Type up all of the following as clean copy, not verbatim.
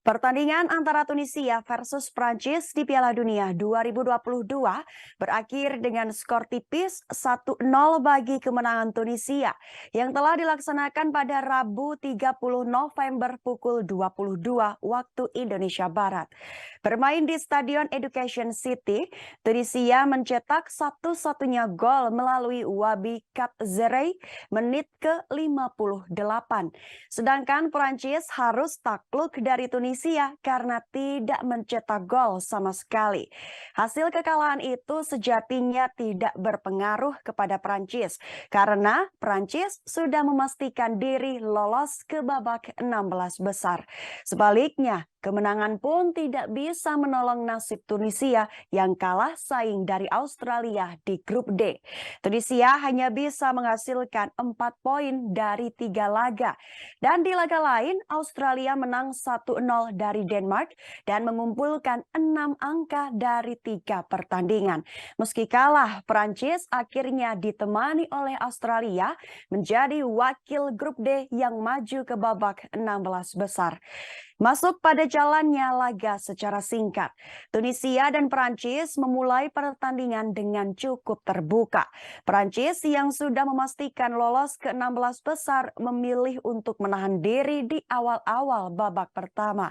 Pertandingan antara Tunisia versus Prancis di Piala Dunia 2022 berakhir dengan skor tipis 1-0 bagi kemenangan Tunisia yang telah dilaksanakan pada Rabu 30 November pukul 22 waktu Indonesia Barat. Bermain di Stadion Education City, Tunisia mencetak satu-satunya gol melalui Wabi Katzerei menit ke-58. Sedangkan Prancis harus takluk dari Tunisia karena tidak mencetak gol sama sekali. Hasil kekalahan itu sejatinya tidak berpengaruh kepada Prancis karena Prancis sudah memastikan diri lolos ke babak 16 besar. Sebaliknya, kemenangan pun tidak bisa menolong nasib Tunisia yang kalah saing dari Australia di grup D. Tunisia hanya bisa menghasilkan 4 poin dari 3 laga. Dan di laga lain, Australia menang 1-0 dari Denmark dan mengumpulkan 6 angka dari 3 pertandingan. Meski kalah, Prancis akhirnya ditemani oleh Australia menjadi wakil grup D yang maju ke babak 16 besar. Masuk pada jalannya laga secara singkat. Tunisia dan Prancis memulai pertandingan dengan cukup terbuka. Prancis yang sudah memastikan lolos ke 16 besar memilih untuk menahan diri di awal-awal babak pertama.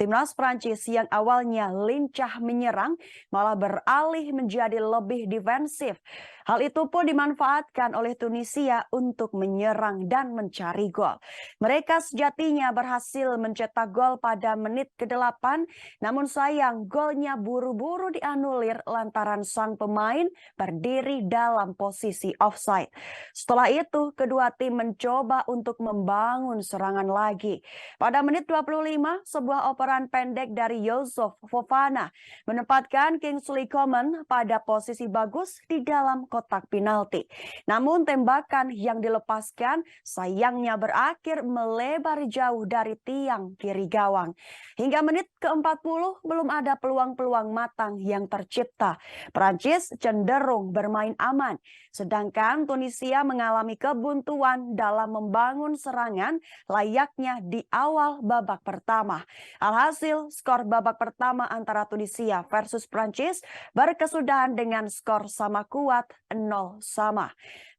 Timnas Prancis yang awalnya lincah menyerang malah beralih menjadi lebih defensif. Hal itu pun dimanfaatkan oleh Tunisia untuk menyerang dan mencari gol. Mereka sejatinya berhasil mencetak gol pada menit ke-8, namun sayang golnya buru-buru dianulir lantaran sang pemain berdiri dalam posisi offside. Setelah itu, kedua tim mencoba untuk membangun serangan lagi. Pada menit 25, sebuah operan pendek dari Youssouf Fofana menempatkan Kingsley Coman pada posisi bagus di dalam kotak penalti. Namun tembakan yang dilepaskan sayangnya berakhir melebar jauh dari tiang kiri gawang. Hingga menit ke-40 belum ada peluang-peluang matang yang tercipta. Prancis cenderung bermain aman, sedangkan Tunisia mengalami kebuntuan dalam membangun serangan layaknya di awal babak pertama. Alhasil, skor babak pertama antara Tunisia versus Prancis berkesudahan dengan skor sama kuat 0-0.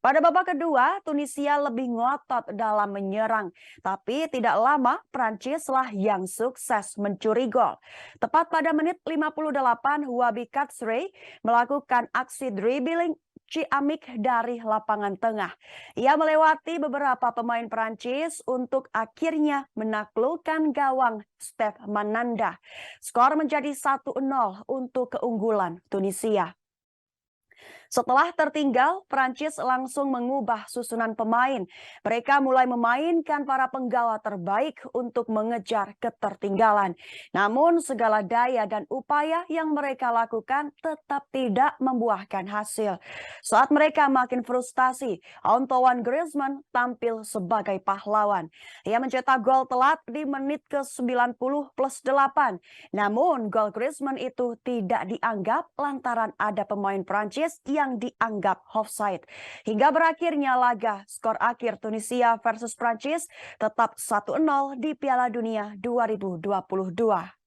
Pada babak kedua, Tunisia lebih ngotot dalam menyerang, tapi tidak lama Prancislah yang sukses mencuri gol. Tepat pada menit 58, Wabi Katzerei melakukan aksi dribbling ciamik dari lapangan tengah. Ia melewati beberapa pemain Prancis untuk akhirnya menaklukkan gawang Stef Mananda. Skor menjadi 1-0 untuk keunggulan Tunisia. Setelah tertinggal, Prancis langsung mengubah susunan pemain. Mereka mulai memainkan para penggawa terbaik untuk mengejar ketertinggalan. Namun segala daya dan upaya yang mereka lakukan tetap tidak membuahkan hasil. Saat mereka makin frustasi, Antoine Griezmann tampil sebagai pahlawan. Ia mencetak gol telat di menit ke-90 plus 8. Namun gol Griezmann itu tidak dianggap lantaran ada pemain Prancis yang dianggap offside. Hingga berakhirnya laga, skor akhir Tunisia versus Prancis tetap 1-0 di Piala Dunia 2022.